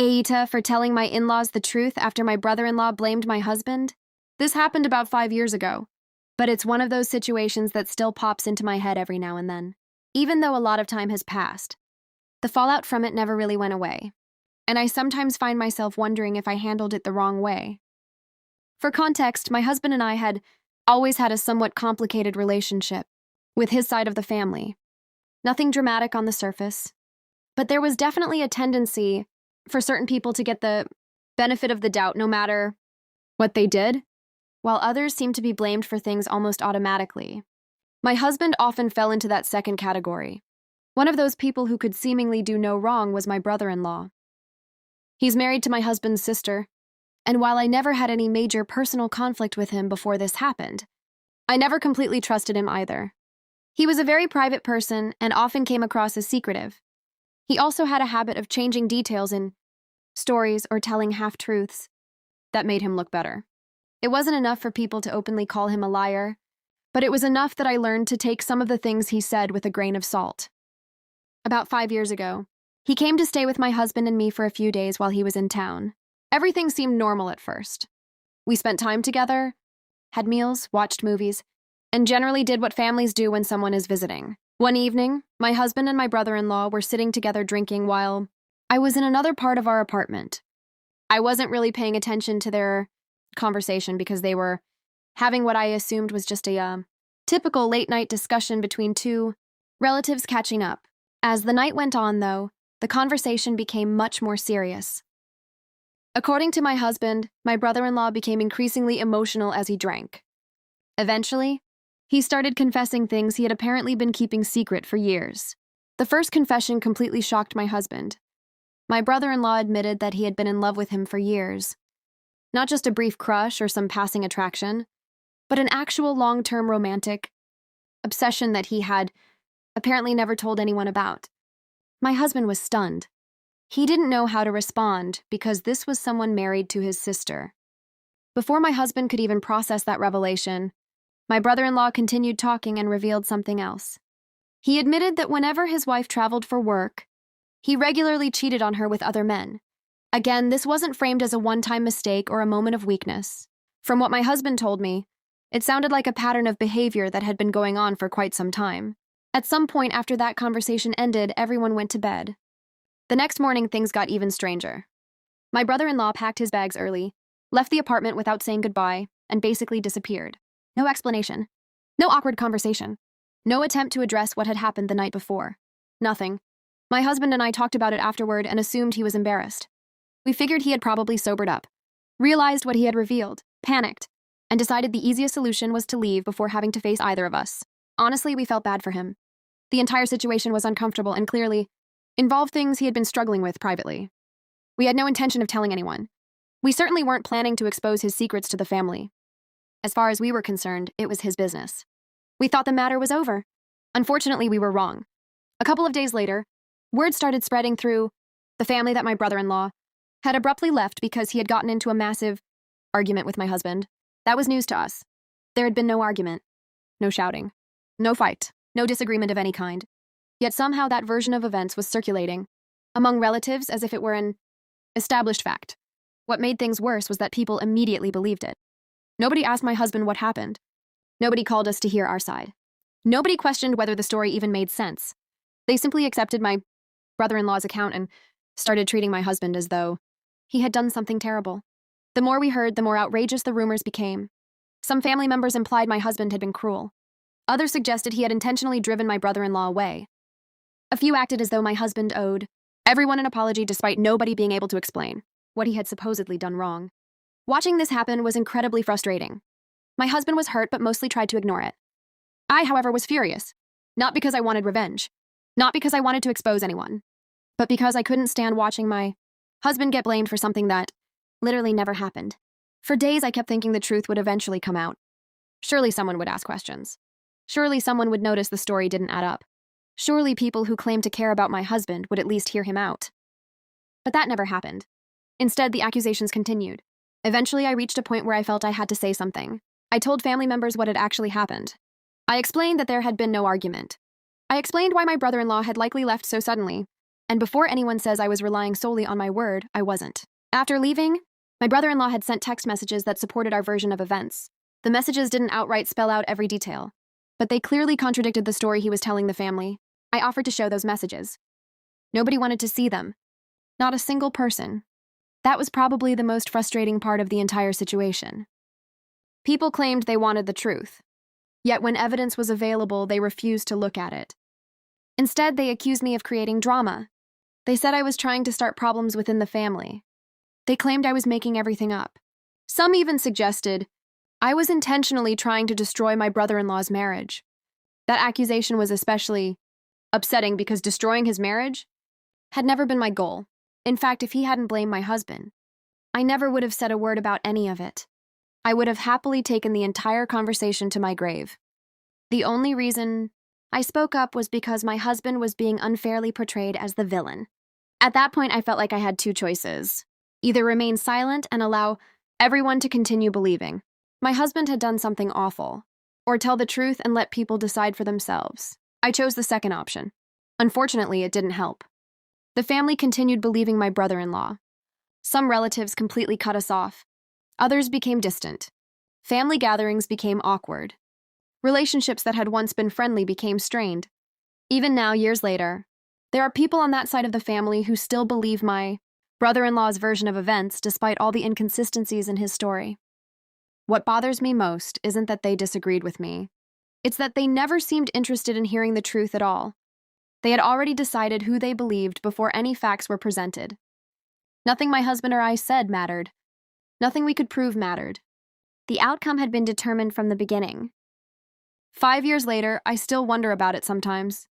Eita for telling my in-laws the truth after my brother-in-law blamed my husband? This happened about 5 years ago, but it's one of those situations that still pops into my head every now and then. Even though a lot of time has passed, the fallout from it never really went away, and I sometimes find myself wondering if I handled it the wrong way. For context, my husband and I had always had a somewhat complicated relationship with his side of the family. Nothing dramatic on the surface, but there was definitely a tendency for certain people to get the benefit of the doubt no matter what they did, while others seemed to be blamed for things almost automatically. My husband often fell into that second category. One of those people who could seemingly do no wrong was my brother-in-law. He's married to my husband's sister, and while I never had any major personal conflict with him before this happened, I never completely trusted him either. He was a very private person and often came across as secretive. He also had a habit of changing details in stories or telling half-truths that made him look better. It wasn't enough for people to openly call him a liar, but it was enough that I learned to take some of the things he said with a grain of salt. About 5 years ago, he came to stay with my husband and me for a few days while he was in town. Everything seemed normal at first. We spent time together, had meals, watched movies, and generally did what families do when someone is visiting. One evening, my husband and my brother-in-law were sitting together drinking while I was in another part of our apartment. I wasn't really paying attention to their conversation because they were having what I assumed was just a typical late-night discussion between two relatives catching up. As the night went on, though, the conversation became much more serious. According to my husband, my brother-in-law became increasingly emotional as he drank. Eventually, he started confessing things he had apparently been keeping secret for years. The first confession completely shocked my husband. My brother-in-law admitted that he had been in love with him for years. Not just a brief crush or some passing attraction, but an actual long-term romantic obsession that he had apparently never told anyone about. My husband was stunned. He didn't know how to respond because this was someone married to his sister. Before my husband could even process that revelation, my brother-in-law continued talking and revealed something else. He admitted that whenever his wife traveled for work, he regularly cheated on her with other men. Again, this wasn't framed as a one-time mistake or a moment of weakness. From what my husband told me, it sounded like a pattern of behavior that had been going on for quite some time. At some point after that conversation ended, everyone went to bed. The next morning, things got even stranger. My brother-in-law packed his bags early, left the apartment without saying goodbye, and basically disappeared. No explanation. No awkward conversation. No attempt to address what had happened the night before. Nothing. My husband and I talked about it afterward and assumed he was embarrassed. We figured he had probably sobered up, realized what he had revealed, panicked, and decided the easiest solution was to leave before having to face either of us. Honestly, we felt bad for him. The entire situation was uncomfortable and clearly involved things he had been struggling with privately. We had no intention of telling anyone. We certainly weren't planning to expose his secrets to the family. As far as we were concerned, it was his business. We thought the matter was over. Unfortunately, we were wrong. A couple of days later, word started spreading through the family that my brother-in-law had abruptly left because he had gotten into a massive argument with my husband. That was news to us. There had been no argument, no shouting, no fight, no disagreement of any kind. Yet somehow that version of events was circulating among relatives as if it were an established fact. What made things worse was that people immediately believed it. Nobody asked my husband what happened. Nobody called us to hear our side. Nobody questioned whether the story even made sense. They simply accepted my brother-in-law's account and started treating my husband as though he had done something terrible. The more we heard, the more outrageous the rumors became. Some family members implied my husband had been cruel. Others suggested he had intentionally driven my brother-in-law away. A few acted as though my husband owed everyone an apology despite nobody being able to explain what he had supposedly done wrong. Watching this happen was incredibly frustrating. My husband was hurt but mostly tried to ignore it. I, however, was furious. Not because I wanted revenge. Not because I wanted to expose anyone. But because I couldn't stand watching my husband get blamed for something that literally never happened. For days I kept thinking the truth would eventually come out. Surely someone would ask questions. Surely someone would notice the story didn't add up. Surely people who claimed to care about my husband would at least hear him out. But that never happened. Instead, the accusations continued. Eventually, I reached a point where I felt I had to say something. I told family members what had actually happened. I explained that there had been no argument. I explained why my brother-in-law had likely left so suddenly, And before anyone says I was relying solely on my word, I wasn't. After leaving, my brother-in-law had sent text messages that supported our version of events. The messages didn't outright spell out every detail, but they clearly contradicted the story he was telling the family. I offered to show those messages. Nobody wanted to see them. Not a single person. That was probably the most frustrating part of the entire situation. People claimed they wanted the truth. Yet when evidence was available, they refused to look at it. Instead, they accused me of creating drama. They said I was trying to start problems within the family. They claimed I was making everything up. Some even suggested I was intentionally trying to destroy my brother-in-law's marriage. That accusation was especially upsetting because destroying his marriage had never been my goal. In fact, if he hadn't blamed my husband, I never would have said a word about any of it. I would have happily taken the entire conversation to my grave. The only reason I spoke up was because my husband was being unfairly portrayed as the villain. At that point, I felt like I had two choices. Either remain silent and allow everyone to continue believing my husband had done something awful, or tell the truth and let people decide for themselves. I chose the second option. Unfortunately, it didn't help. The family continued believing my brother-in-law. Some relatives completely cut us off. Others became distant. Family gatherings became awkward. Relationships that had once been friendly became strained. Even now, years later, there are people on that side of the family who still believe my brother-in-law's version of events despite all the inconsistencies in his story. What bothers me most isn't that they disagreed with me. It's that they never seemed interested in hearing the truth at all. They had already decided who they believed before any facts were presented. Nothing my husband or I said mattered. Nothing we could prove mattered. The outcome had been determined from the beginning. 5 years later, I still wonder about it sometimes.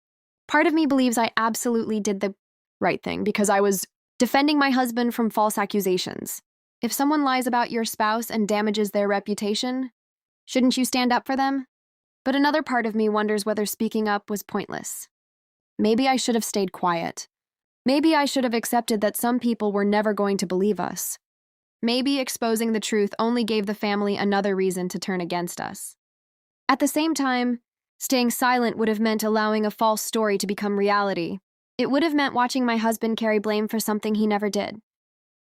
Part of me believes I absolutely did the right thing because I was defending my husband from false accusations. If someone lies about your spouse and damages their reputation, shouldn't you stand up for them? But another part of me wonders whether speaking up was pointless. Maybe I should have stayed quiet. Maybe I should have accepted that some people were never going to believe us. Maybe exposing the truth only gave the family another reason to turn against us. At the same time, staying silent would have meant allowing a false story to become reality. It would have meant watching my husband carry blame for something he never did.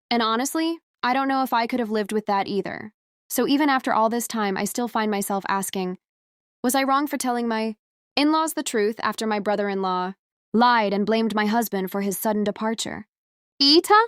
And honestly, I don't know if I could have lived with that either. So even after all this time, I still find myself asking, was I wrong for telling my in-laws the truth after my brother-in-law lied and blamed my husband for his sudden departure? Ita?